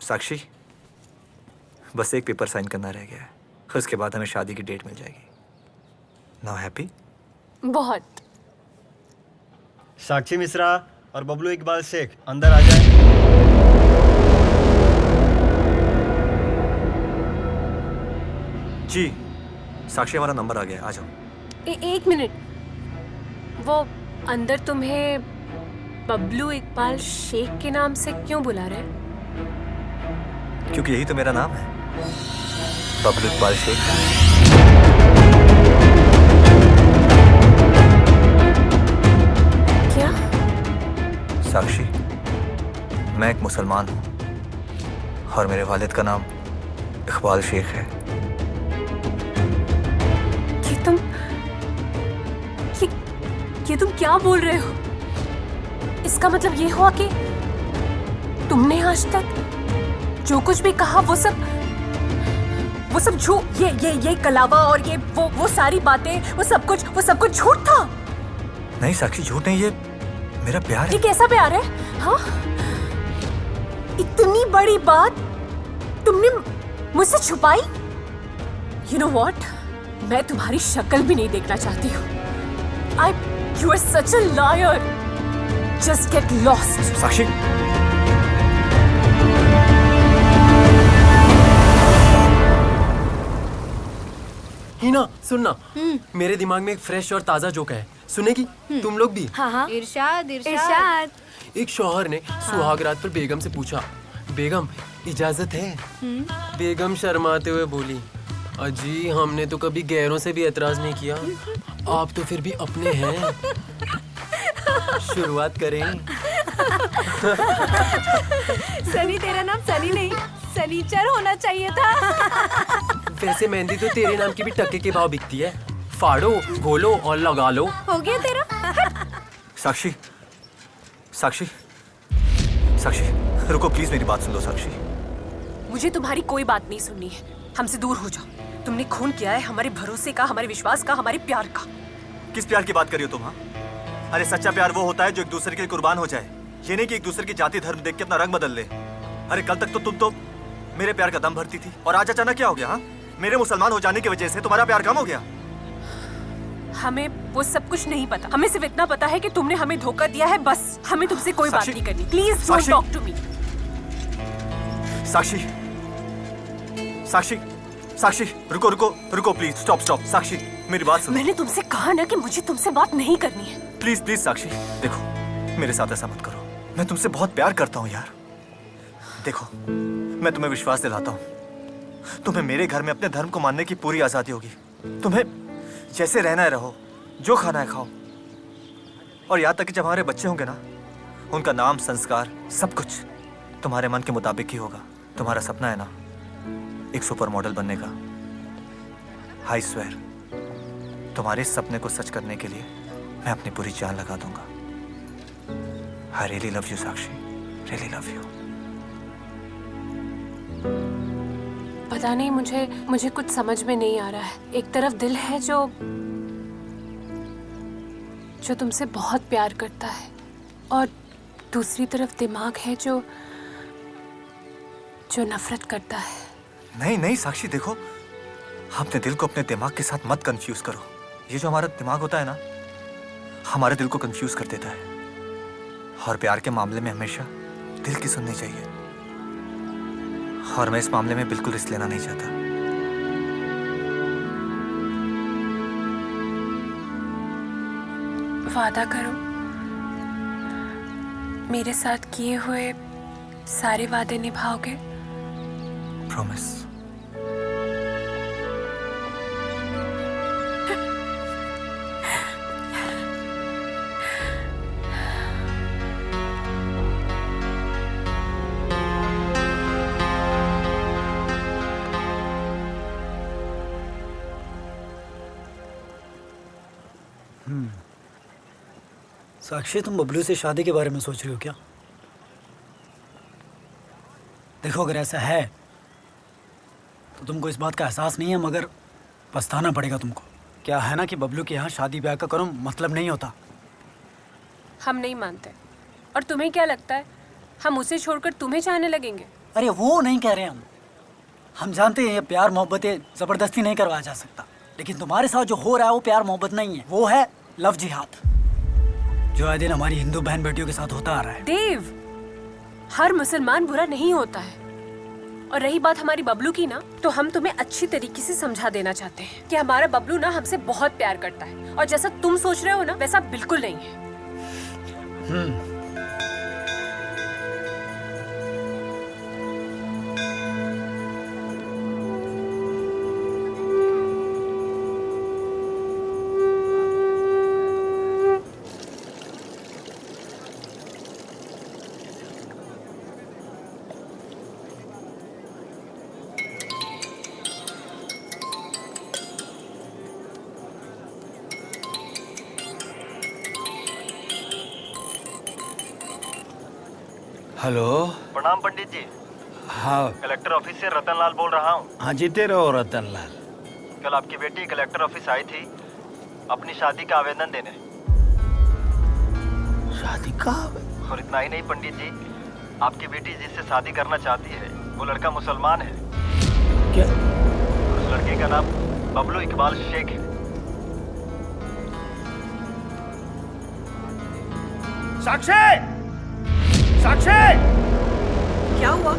साक्षी, बस एक paper sign करना रह गया है, उसके बाद हमें शादी की डेट मिल जाएगी। Now happy? बहुत। साक्षी मिश्रा और बबलू इकबाल शेख अंदर आ जाए। जी साक्षी, हमारा नंबर आ गया है, आ जाओ। एक मिनट, वो अंदर तुम्हें बबलू इकबाल शेख के नाम से क्यों बुला रहे हैं? क्योंकि यही तो मेरा नाम है, बबलू इकबाल शेख। क्या? साक्षी, मैं एक मुसलमान हूँ और मेरे वालिद का नाम इकबाल शेख है। ये तुम क्या बोल रहे हो? इसका मतलब ये हुआ कि तुमने आज तक जो कुछ भी कहा वो सब झूठ, ये कलावा और ये वो सारी बातें, वो सब कुछ झूठ था। नहीं साक्षी, झूठ नहीं, ये मेरा प्यार है। ये कैसा प्यार है? हाँ, इतनी बड़ी बात तुमने मुझसे छुपाई। You know what? मैं तुम्हारी शक्ल भी नहीं देखना चाहती हूँ। You are such a liar. Just get lost. साक्षी, हिना सुनना, मेरे दिमाग में एक फ्रेश और ताजा जोक है, सुनेगी? तुम लोग भी? हाँ। इरशाद एक शौहर ने सुहाग रात पर बेगम से पूछा, बेगम इजाजत है? बेगम शर्माते हुए बोली, अजी हमने तो कभी गैरों से भी एतराज नहीं किया, आप तो फिर भी अपने हैं। शुरुआत करें? सनी, तेरा नाम सनी नहीं सनीचर होना चाहिए था। वैसे मेहंदी तो तेरे नाम की भी टक्के के भाव बिकती है, फाड़ो, घोलो और लगा लो। हो गया तेरा। साक्षी, साक्षी, साक्षी, रुको प्लीज, मेरी बात सुन लो साक्षी। मुझे तुम्हारी कोई बात नहीं सुननी है, हमसे दूर हो जाओ। तुमने खून किया है हमारे भरोसे का, हमारे विश्वास का, हमारे प्यार का। किस प्यार की बात कर रही हो तुम? हाँ, अरे सच्चा प्यार वो होता है जो एक दूसरे के लिए कुर्बान हो जाए, ये नहीं कि एक दूसरे की जाति धर्म देख के अपना रंग बदल ले। अरे कल तक तो तुम तो मेरे प्यार का दम भरती थी, और आज अचानक क्या हो गया? हाँ, मेरे मुसलमान हो जाने की वजह से तुम्हारा प्यार कम हो गया? हमें वो सब कुछ नहीं पता, हमें सिर्फ इतना पता है कि तुमने हमें धोखा दिया है, बस। हमें तुमसे कोई बात नहीं करनी। Please don't talk to me. Sakshi, Sakshi, Sakshi, रुको रुको रुको प्लीज, स्टॉप स्टॉप। साक्षी, मेरी बात सुनो। मैंने तुमसे कहा ना कि मुझे तुमसे बात नहीं करनी है। प्लीज प्लीज साक्षी, देखो मेरे साथ ऐसा मत करो, मैं तुमसे बहुत प्यार करता हूँ यार। देखो मैं तुम्हें विश्वास दिलाता हूँ, तुम्हें मेरे घर में अपने धर्म को मानने की पूरी आजादी होगी। तुम्हें जैसे रहना है रहो, जो खाना है खाओ, और यहाँ तक कि जब हमारे बच्चे होंगे ना, उनका नाम, संस्कार, सब कुछ तुम्हारे मन के मुताबिक ही होगा। तुम्हारा सपना है ना एक सुपर मॉडल बनने का, आई स्वेयर तुम्हारे इस सपने को सच करने के लिए मैं अपनी पूरी जान लगा दूंगा। I really love you Sakshi, really love you. पता नहीं, मुझे कुछ समझ में नहीं आ रहा है। एक तरफ दिल है जो तुमसे बहुत प्यार करता है, और दूसरी तरफ दिमाग है जो नफरत करता है। नहीं नहीं साक्षी, देखो अपने दिल को अपने दिमाग के साथ मत कंफ्यूज करो। ये जो हमारा दिमाग होता है ना, हमारे दिल को कंफ्यूज कर देता है, और प्यार के मामले में हमेशा दिल की सुननी चाहिए, और मैं इस मामले में बिल्कुल रिस्क लेना नहीं चाहता। वादा करो, मेरे साथ किए हुए सारे वादे निभाओगे? प्रॉमिस। साक्षी, तुम बबलू से शादी के बारे में सोच रही हो क्या? देखो अगर ऐसा है तो तुमको इस बात का एहसास नहीं है, मगर पछताना पड़ेगा तुमको। क्या है ना कि बबलू के यहाँ शादी ब्याह का करो मतलब नहीं होता। हम नहीं मानते। और तुम्हें क्या लगता है हम उसे छोड़कर तुम्हें चाहने लगेंगे? अरे वो नहीं कह रहे हम जानते हैं ये प्यार मोहब्बत ये जबरदस्ती नहीं करवाया जा सकता, लेकिन तुम्हारे साथ जो हो रहा है वो प्यार मोहब्बत नहीं है, वो है लव जिहाद, जो आए दिन हमारी हिंदू बहन बेटियों के साथ होता आ रहा है। देव, हर मुसलमान बुरा नहीं होता है। और रही बात हमारी बबलू की ना, तो हम तुम्हें अच्छी तरीके से समझा देना चाहते हैं कि हमारा बबलू ना हमसे बहुत प्यार करता है, और जैसा तुम सोच रहे हो ना वैसा बिल्कुल नहीं है। हेलो। प्रणाम पंडित जी। हाँ कलेक्टर ऑफिस से रतन लाल बोल रहा हूँ। हाँ, जीते रहो रतन लाल। कल आपकी बेटी कलेक्टर ऑफिस आई थी अपनी शादी का आवेदन देने। शादी का? और इतना ही नहीं पंडित जी, आपकी बेटी जिससे शादी करना चाहती है वो लड़का मुसलमान है। क्या? उस लड़के का नाम बबलू इकबाल शेख है। साक्षी! साक्षी! क्या हुआ?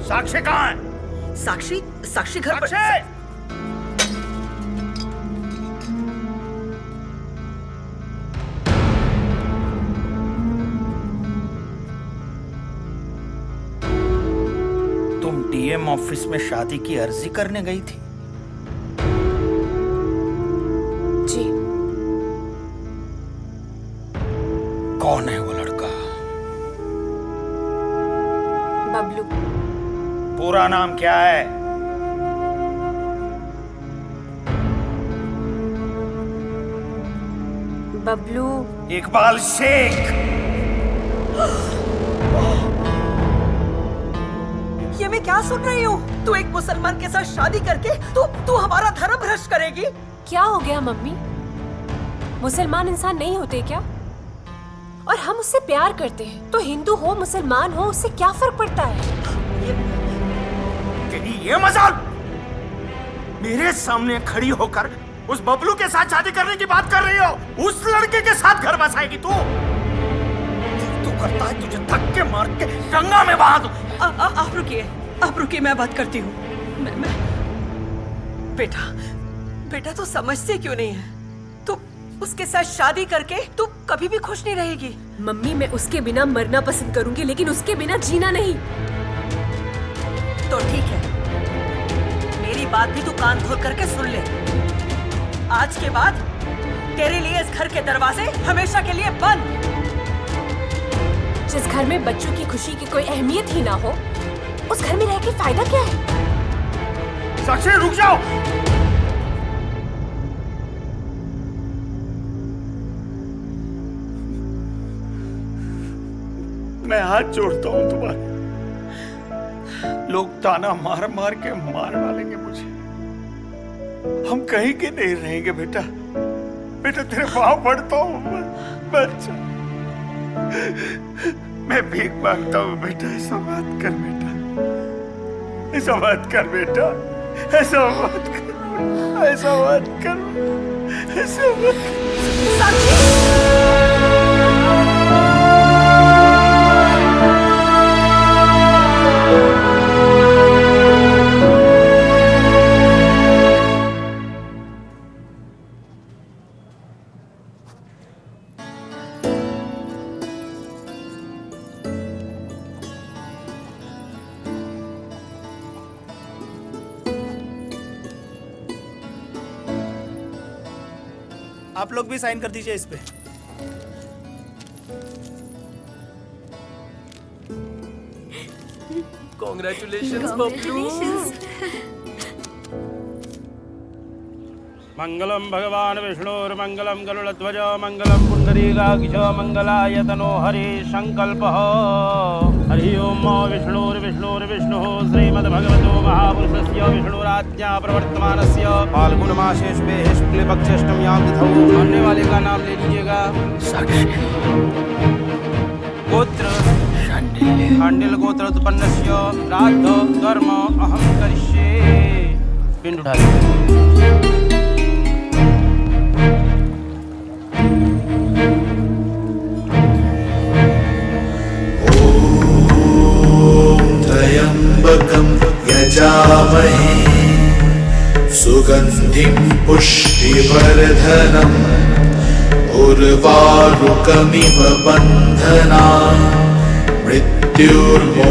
साक्षी कहाँ है? साक्षी? साक्षी घर पर। साक्षी! तुम टीएम ऑफिस में शादी की अर्जी करने गई थी? जी। कौन है वो लड़का? बबलू। पूरा नाम क्या है? बबलू इकबाल शेख। ये मैं क्या सुन रही हूँ? तू एक मुसलमान के साथ शादी करके तू हमारा धर्म भ्रष्ट करेगी? क्या हो गया मम्मी? मुसलमान इंसान नहीं होते क्या? और हम उससे प्यार करते हैं, तो हिंदू हो मुसलमान हो उससे क्या फर्क पड़ता है? तेरी ये मजाल! मेरे सामने खड़ी होकर उस बबलू के साथ शादी करने की बात कर रही हो? उस लड़के के साथ घर बसाएगी तू? तू करता है तुझे धक्के मार के गंगा में बहा दूं। आप रुकिए, मैं बात करती हूँ। मैं बेटा तू समझते क्यों नहीं है? तू उसके साथ शादी करके तू कभी भी खुश नहीं रहेगी। मम्मी, मैं उसके बिना मरना पसंद करूंगी, लेकिन उसके बिना जीना नहीं। तो ठीक है, मेरी बात भी तू कान खोल करके सुन ले। आज के बाद तेरे लिए इस घर के दरवाजे हमेशा के लिए बंद। जिस घर में बच्चों की खुशी की कोई अहमियत ही ना हो, उस घर में रह के फायदा क्या है? साक्षी, रुक जाओ। मैं हाथ जोड़ता हूं तुम्हारे। लोग ताना मार मार के मार डालेंगे मुझे। हम कहीं के नहीं रहेंगे बेटा। बेटा तेरे पाँव पड़ता हूँ। बच्चा, मैं भीख मांगता हूँ बेटा। ऐसा मत कर बेटा, ऐसा मत कर बेटा, ऐसा मत कर, ऐसा मत कर, ऐसा मत। आप लोग भी साइन कर दीजिए इस पे। Congratulations, बबलू। मंगलम भगवान विष्णुर्मंगलम गरुड़ध्वज मंगलम पुंडरीकाक्ष मंगलायतनो हरि संकल्पः। हरि ओम विष्णुर्विष्णुर्विष्णुः श्रीमद्भगवतो महापुरुषस्य विष्णुराज्ञा प्रवर्तमानस्य फाल्गुनमासे शुभे शुक्लपक्षष्टम्यां तिथौ। मानने वाले का नाम ले लीजिएगा। साक्षी। गोत्र शनि। खांडिल गोत्रोत्पन्नस्य श्राद्ध कर्म अहम करिष्ये। पिंड उठा दे। त्र्यम्बकं यजामहे सुगन्धिं पुष्टिवर्धनम् उर्वारुकमिव बन्धनान् मृत्युर्मोक्षीयमामृतात्।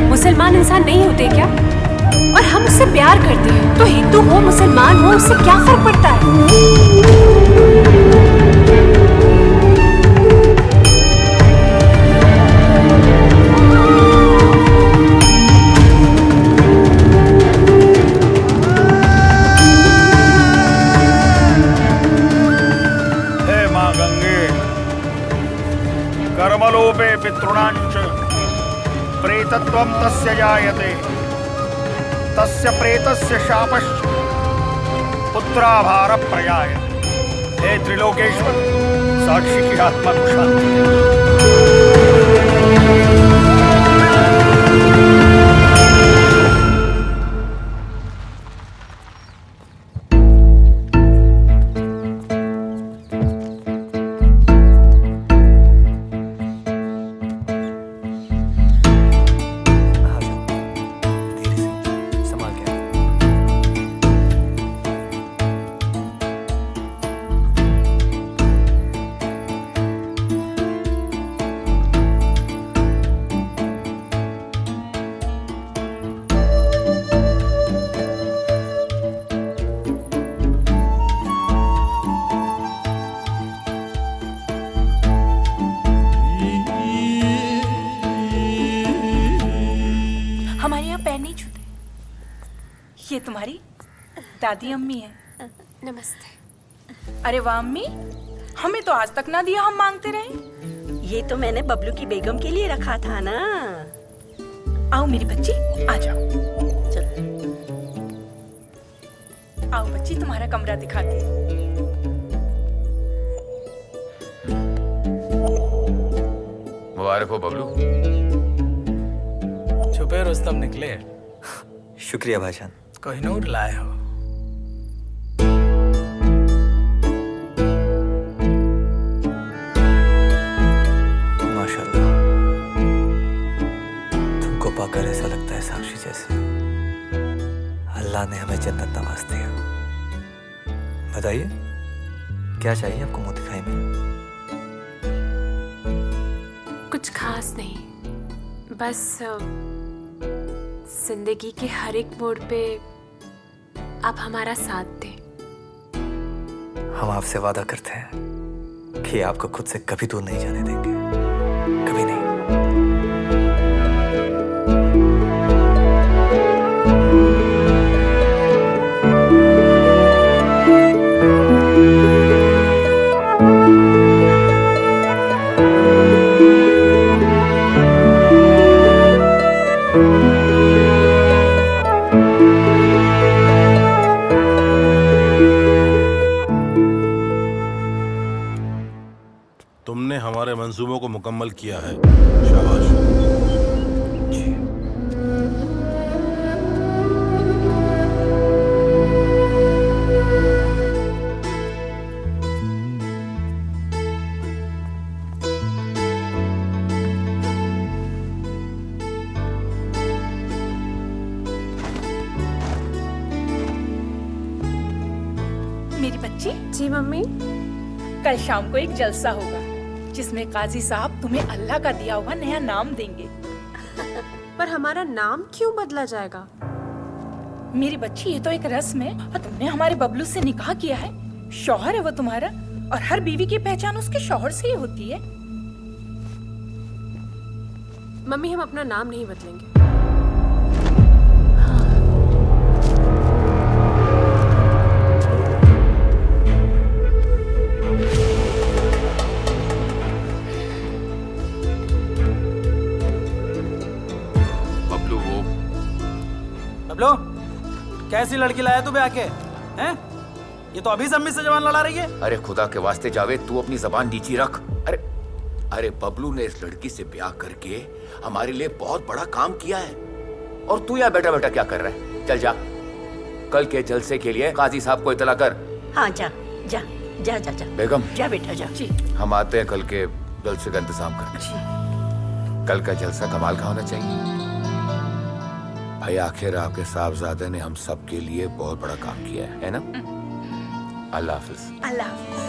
मुसलमान इंसान नहीं होते क्या? और हम उससे प्यार करते हैं, तो हिंदू हो मुसलमान हो उससे क्या फर्क पड़ता है? हे मां गंगे, कर्मलोपे पितॄणांच प्रेतत्वं तस्य जायते, तस्य प्रेतस्य शापश्च पुत्राभार प्रजायते। हे त्रिलोकेश्वर, साक्षी की आत्मा को शांति दे। धीरे से, संभाल के। हमारे यहाँ पैर नहीं छूते। ये तुम्हारी दादी अम्मी है। नमस्ते। अरे वाह अम्मी, हमें तो आज तक ना दिया, हम मांगते रहे। ये तो मैंने बबलू की बेगम के लिए रखा था ना। आओ मेरी बच्ची, आ जाओ। चल। आओ बच्ची, तुम्हारा कमरा दिखाती हूँ। मुबारक हो बबलू। छुपे रुस्तम निकले। शुक्रिया भाईजान। कोहिनूर लाए हो। माशाल्लाह, तुमको पाकर ऐसा लगता है साक्षी जैसे अल्लाह ने हमें जन्नत नवाज दिया। बताइए, क्या चाहिए आपको मुंह दिखाई में? कुछ खास नहीं, बस जिंदगी के हर एक मोड़ पे आप हमारा साथ दें। हम आपसे वादा करते हैं कि आपको खुद से कभी दूर नहीं जाने देंगे, कभी नहीं। तुमने हमारे मंसूबों को मुकम्मल किया है, शाबाश। मेरी बच्ची, जी मम्मी। कल शाम को एक जलसा होगा जिसमें काजी साहब तुम्हें अल्लाह का दिया हुआ नया नाम देंगे। पर हमारा नाम क्यों बदला जाएगा? मेरी बच्ची, ये तो एक रस्म है और तुमने हमारे बबलू से निकाह किया है। शौहर है वो तुम्हारा, और हर बीवी की पहचान उसके शौहर से ही होती है। मम्मी, हम अपना नाम नहीं बदलेंगे। बबलू, कैसी लड़की लाया तू ब्याह के? हैं? ये तो अभी जम्मी से जवान लड़ा रही है। अरे खुदा के वास्ते जावेद, तू अपनी जबान नीची रख। अरे अरे बबलू ने इस लड़की से ब्याह करके हमारे लिए बहुत बड़ा काम किया है, और तू यहाँ बैठा बैठा क्या कर रहा है? चल जा, कल के जलसे के लिए काजी साहब को इतला कर। हाँ जा जा जा जा जा बेगम जा बेटा जा। जी हम आते हैं कल के जलसे का इंतजाम करने। कल का जलसा कमाल का होना चाहिए भाई। आखिर आपके साहबजादे ने हम सब के लिए बहुत बड़ा काम किया है ना? अल्लाह हाफिज। अल्लाह हाफिज।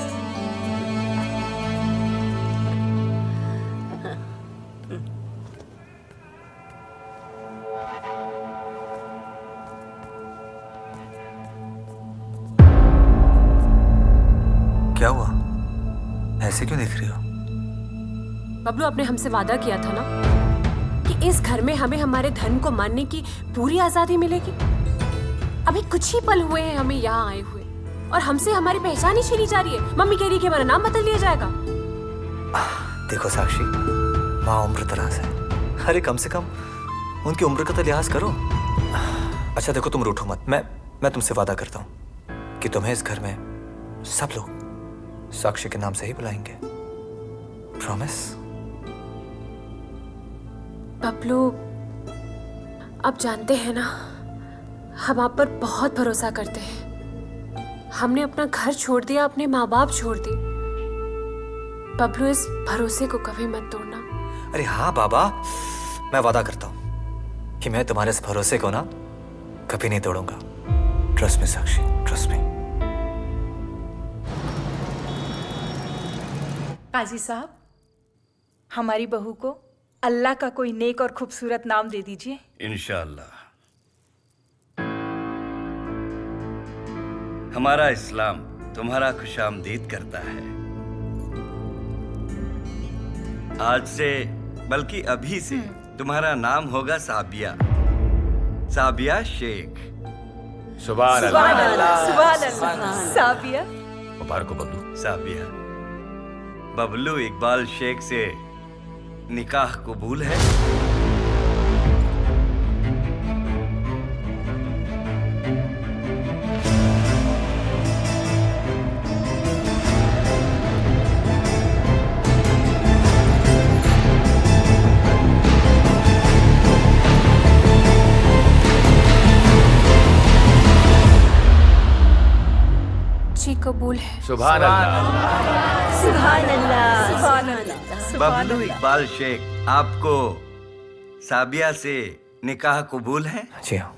क्या हुआ? ऐसे क्यों देख रही हो? बबलू, आपने हमसे वादा किया था ना कि इस घर में हमें हमारे धर्म को मानने की पूरी आजादी मिलेगी। अभी कुछ ही पल हुए हैं हमें यहाँ आए हुए, और हमसे हमारी पहचान ही छीनी जा रही है। मम्मी कह रही है कि हमारा नाम बदल लिया जाएगा। देखो साक्षी, माँ उम्र दराज है। अरे कम से कम उनकी उम्र का तो लिहाज करो। अच्छा देखो, तुम रूठो मत। मैं तुमसे वादा करता हूँ कि तुम्हें इस घर में सब लोग साक्षी के नाम से ही बुलाएंगे। प्रॉमिस? बबलू, आप जानते हैं ना, हम आप पर बहुत भरोसा करते हैं। हमने अपना घर छोड़ दिया, अपने माँ बाप छोड़ दिए। बबलू, इस भरोसे को कभी मत तोड़ना। अरे हाँ बाबा, मैं वादा करता हूँ कि मैं तुम्हारे इस भरोसे को ना कभी नहीं तोड़ूंगा। ट्रस्ट मी साक्षी, ट्रस्ट मी। काजी साहब, हमारी बहू को अल्लाह का कोई नेक और खूबसूरत नाम दे दीजिए। इंशाअल्लाह। हमारा इस्लाम तुम्हारा खुशामदीद करता है। आज से, बल्कि अभी से, तुम्हारा नाम होगा साबिया। साबिया शेख। सुभान अल्लाह। सुभान अल्लाह। साबिया। मुबारक हो बबलू। साबिया, बबलू इकबाल शेख से निकाह कबूल है? जी कबूल है। सुभान अल्लाह। सुभान अल्लाह। सुभान अल्लाह। बबलू इकबाल शेख, आपको साबिया से निकाह कबूल है? जी हाँ,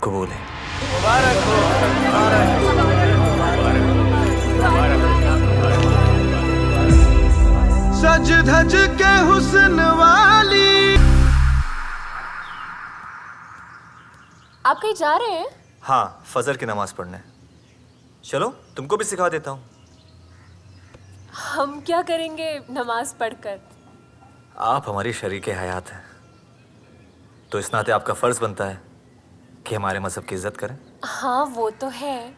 कबूल है। सज धज के हुस्न वाली। आप कहीं जा रहे हैं? हाँ, फजर की नमाज पढ़ने। चलो तुमको भी सिखा देता हूँ। हम क्या करेंगे नमाज पढ़कर? आप हमारी शरीके हयात हैं, तो इस नाते आपका फर्ज बनता है कि हमारे मजहब की इज्जत करें। हाँ वो तो है,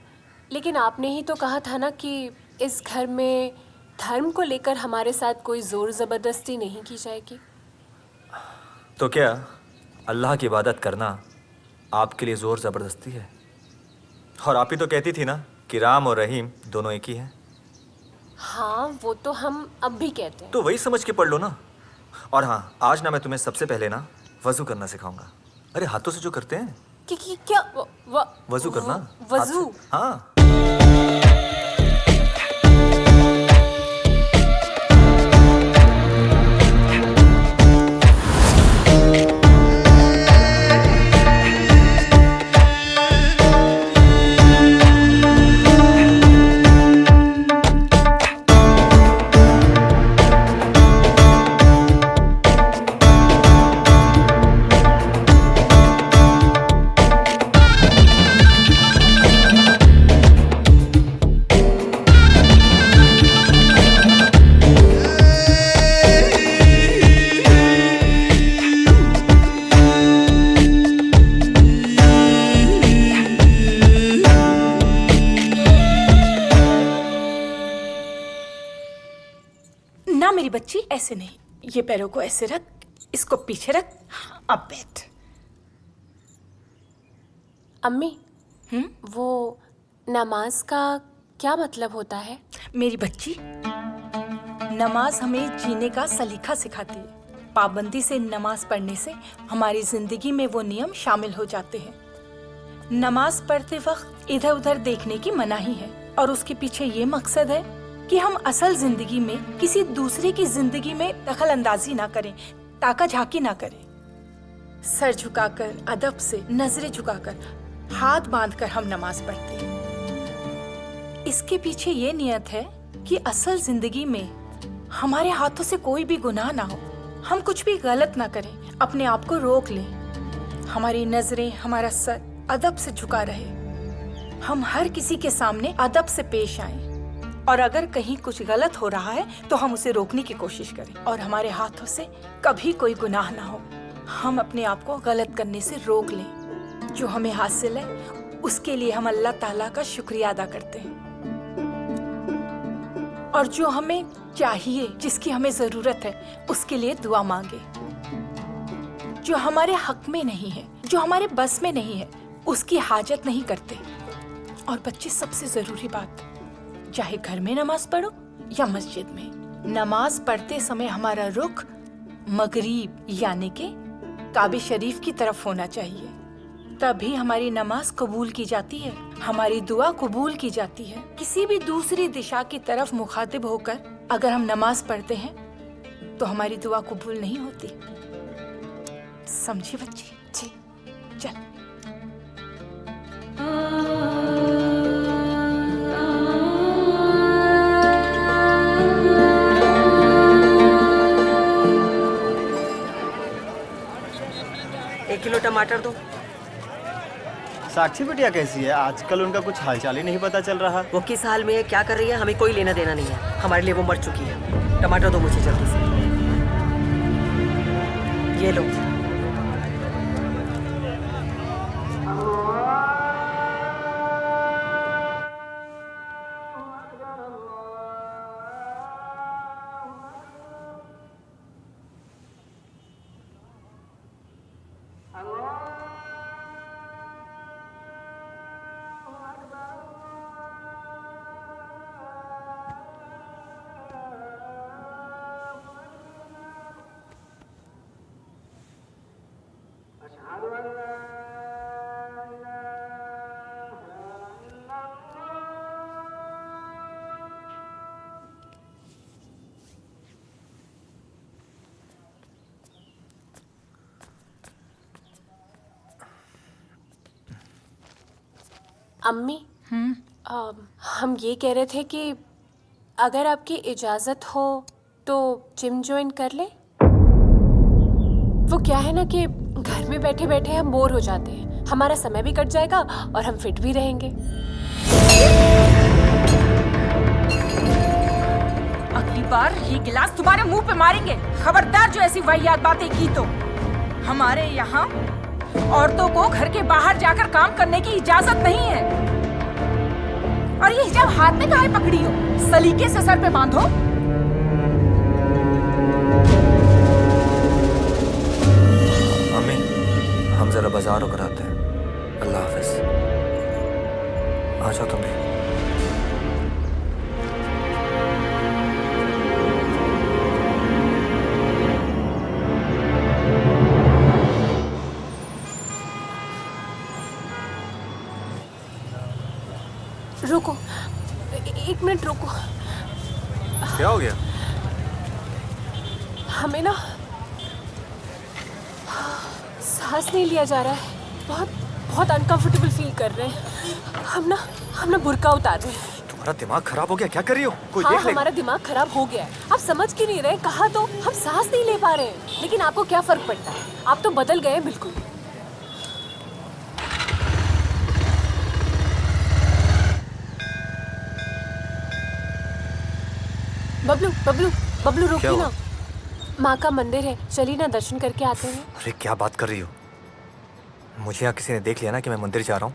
लेकिन आपने ही तो कहा था ना कि इस घर में धर्म को लेकर हमारे साथ कोई जोर जबरदस्ती नहीं की जाएगी। तो क्या अल्लाह की इबादत करना आपके लिए जोर जबरदस्ती है? और आप ही तो कहती थी ना कि राम और रहीम दोनों एक ही हैं। हाँ वो तो हम अब भी कहते हैं। तो वही समझ के पढ़ लो ना। और हाँ, आज ना मैं तुम्हें सबसे पहले ना वजू करना सिखाऊंगा। अरे हाथों से जो करते हैं। क्या वजू करना। वजू? हाँ। ना मेरी बच्ची, ऐसे नहीं। ये पैरों को ऐसे रख, इसको पीछे रख। अब बैठ। अम्मी, वो नमाज का क्या मतलब होता है? मेरी बच्ची, नमाज हमें जीने का सलीका सिखाती है। पाबंदी से नमाज पढ़ने से हमारी जिंदगी में वो नियम शामिल हो जाते हैं। नमाज पढ़ते वक्त इधर उधर देखने की मनाही है और उसके पीछे ये मकसद है कि हम असल जिंदगी में किसी दूसरे की जिंदगी में दखल अंदाजी ना करें, ताका झाकी ना करें। सर झुकाकर, अदब से, नजरें झुकाकर, हाथ बांधकर हम नमाज पढ़ते हैं। इसके पीछे ये नियत है कि असल जिंदगी में हमारे हाथों से कोई भी गुनाह ना हो, हम कुछ भी गलत ना करें, अपने आप को रोक लें, हमारी नजरें, हमारा सर अदब से झुका रहे, हम हर किसी के सामने अदब से पेश आएं और अगर कहीं कुछ गलत हो रहा है तो हम उसे रोकने की कोशिश करें और हमारे हाथों से कभी कोई गुनाह ना हो, हम अपने आप को गलत करने से रोक लें। जो हमें हासिल है उसके लिए हम अल्लाह ताला का शुक्रिया अदा करते हैं और जो हमें चाहिए, जिसकी हमें जरूरत है, उसके लिए दुआ मांगे। जो हमारे हक में नहीं है, जो हमारे बस में नहीं है, उसकी हाजत नहीं करते। और बच्चे, सबसे जरूरी बात, चाहे घर में नमाज पढ़ो या मस्जिद में, नमाज पढ़ते समय हमारा रुख मगरिब यानी के काबे शरीफ की तरफ होना चाहिए। तभी हमारी नमाज कबूल की जाती है, हमारी दुआ कबूल की जाती है। किसी भी दूसरी दिशा की तरफ मुखातिब होकर अगर हम नमाज पढ़ते हैं तो हमारी दुआ कबूल नहीं होती। समझी बच्ची? जी। चल। एक किलो टमाटर दो। साक्षी बिटिया कैसी है? आजकल उनका कुछ हालचाल ही नहीं पता चल रहा। वो किस हाल में है, क्या कर रही है, हमें कोई लेना देना नहीं है। हमारे लिए वो मर चुकी है। टमाटर दो मुझे जल्दी से। ये लो। अम्मी, हम ये कह रहे थे कि अगर आपकी इजाज़त हो तो जिम ज्वाइन कर ले। वो क्या है ना कि घर में बैठे बैठे हम बोर हो जाते हैं, हमारा समय भी कट जाएगा और हम फिट भी रहेंगे। अगली बार ये गिलास तुम्हारे मुंह पे मारेंगे। खबरदार जो ऐसी वाहियात बातें की तो। हमारे यहाँ औरतों को घर के बाहर जाकर काम करने की इजाजत नहीं है। और ये हिजाब हाथ में काहे पकड़ी हो? सलीके से सर पे बांधो। अम्मी, हम जरा बाजार होकर आते हैं। अल्लाह हाफिज। आ जाओ तुम भी। रुको, एक मिनट रुको। क्या हो गया? हमें ना सांस नहीं लिया जा रहा है। बहुत अनकंफर्टेबल फील कर रहे हैं। हम ना बुर्का उतार रहे हैं। तुम्हारा दिमाग खराब हो गया? क्या कर रही हो? कोई हाँ, देख लेगा। हमारा दिमाग खराब हो गया है। आप समझ क्यों नहीं रहे? कहा तो हम सांस नहीं ले पा रहे हैं, लेकिन आपको क्या फर्क पड़ता है? आप तो बदल गए बिल्कुल। बबलू रुकिए ना। माँ का मंदिर है, चलिए ना दर्शन करके आते हैं। अरे क्या बात कर रही हो? मुझे यहाँ किसी ने देख लिया ना कि मैं मंदिर जा रहा हूँ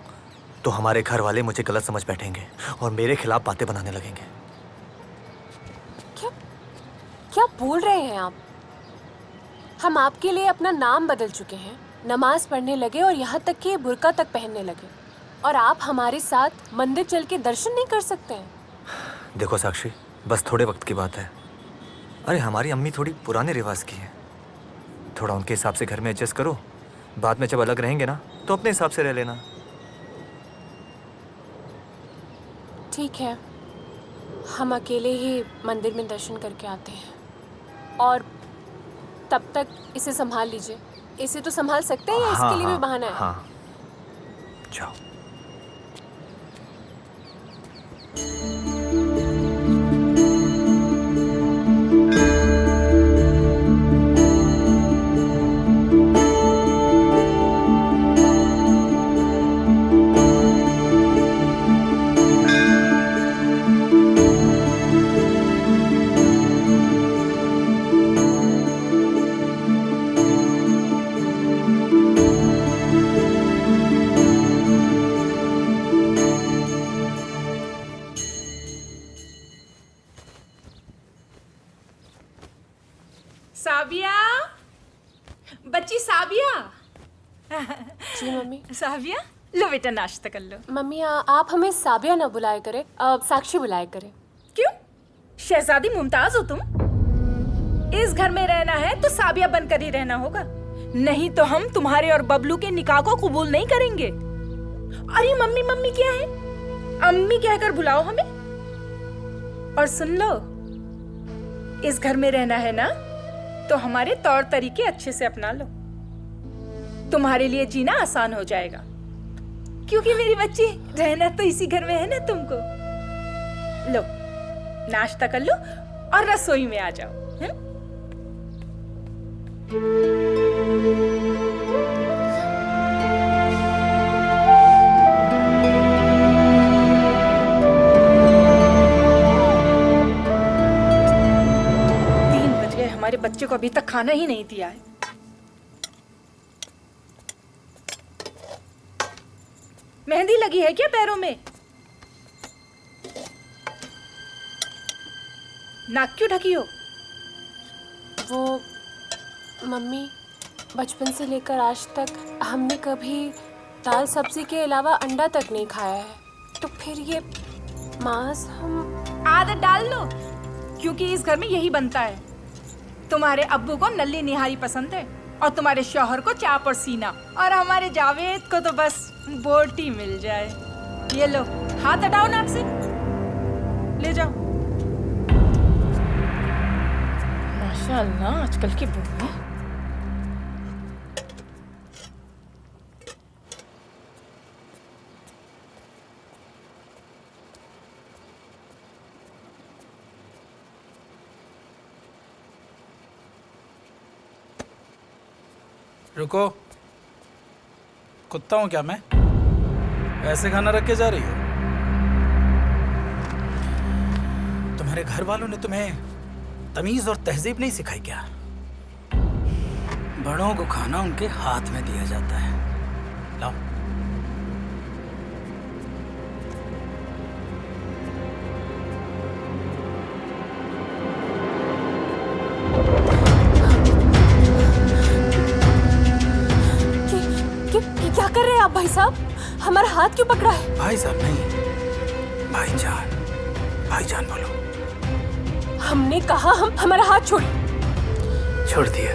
तो हमारे घर वाले मुझे गलत समझ बैठेंगे और मेरे खिलाफ बातें बनाने लगेंगे। क्या बोल रहे हैं आप? हम आपके लिए अपना नाम बदल चुके हैं। नमाज पढ़ने लगे और यहाँ तक कि बुर्का तक पहनने लगे, और आप हमारे साथ मंदिर चल के दर्शन नहीं कर सकते हैं? देखो साक्षी, बस थोड़े वक्त की बात है। अरे हमारी अम्मी थोड़ी पुराने रिवाज की है, थोड़ा उनके हिसाब से घर में एडजस्ट करो। बाद में जब अलग रहेंगे ना तो अपने हिसाब से रह लेना। ठीक है, हम अकेले ही मंदिर में दर्शन करके आते हैं, और तब तक इसे संभाल लीजिए। इसे तो संभाल सकते हैं या इसके लिए भी बहाना है? हाँ, जाओ। साबिया, बच्ची साबिया। जी मम्मी। साबिया, लो बेटा नाश्ता कर लो। मम्मी आप हमें साबिया ना बुलाया करें, साक्षी बुलाया करें। क्यों? शहजादी मुमताज हो तुम? इस घर में रहना है तो साबिया बनकर ही रहना होगा, नहीं तो हम तुम्हारे और बबलू के निकाह को कबूल नहीं करेंगे। अरे मम्मी मम्मी क्या है, अम्मी कहकर बुलाओ हमें। और सुन लो, इस घर में रहना है ना तो हमारे तौर तरीके अच्छे से अपना लो, तुम्हारे लिए जीना आसान हो जाएगा। क्योंकि मेरी बच्ची, रहना तो इसी घर में है ना तुमको। लो नाश्ता कर लो और रसोई में आ जाओ। हमारे बच्चे को अभी तक खाना ही नहीं दिया है। मेहंदी लगी है क्या पैरों में? नाक क्यों ढकी हो? वो मम्मी, बचपन से लेकर आज तक हमने कभी दाल सब्जी के अलावा अंडा तक नहीं खाया है, तो फिर ये मांस हम आदत डाल लो, क्योंकि इस घर में यही बनता है। तुम्हारे अब्बू को नल्ली निहारी पसंद है और तुम्हारे शौहर को चाप और सीना, और हमारे जावेद को तो बस बोटी मिल जाए। ये लो, हाथ हटाओ नाक से, ले जाओ। माशाअल्लाह, आजकल की बहू। रुको, कुत्ता हूं क्या मैं? ऐसे खाना रख के जा रही हो? तुम्हारे घर वालों ने तुम्हें तमीज और तहजीब नहीं सिखाई क्या? बड़ों को खाना उनके हाथ में दिया जाता है। लाओ। क्या कर रहे हैं आप भाई साहब? हमारा हाथ क्यों पकड़ा है? भाई साहब नहीं, भाईजान, भाईजान बोलो। हमने कहा हम हमारा हाथ छोड़िए। छोड़ दिया।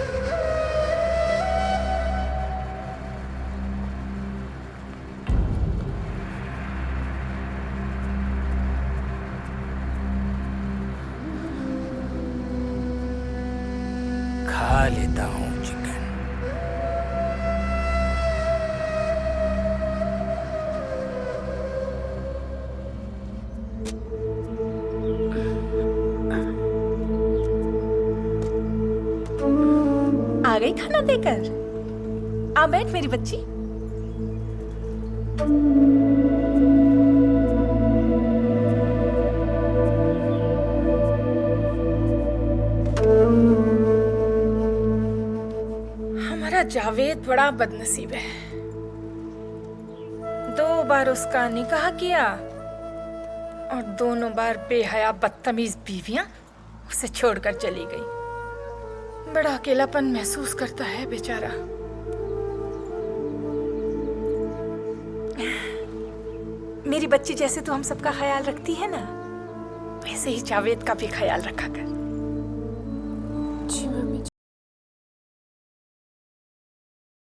खा लेता हूँ चिकन। आ गई खाना देकर? आ बैठ मेरी बच्ची। हमारा जावेद बड़ा बदनसीब है। 2 बार उसका निकाह किया और दोनों बार बेहया बदतमीज बीवियां उसे छोड़कर चली गई। बड़ा अकेलापन महसूस करता है बेचारा। मेरी बच्ची जैसे तू हम सबका ख्याल रखती है ना, वैसे ही जावेद का भी ख्याल रखा कर।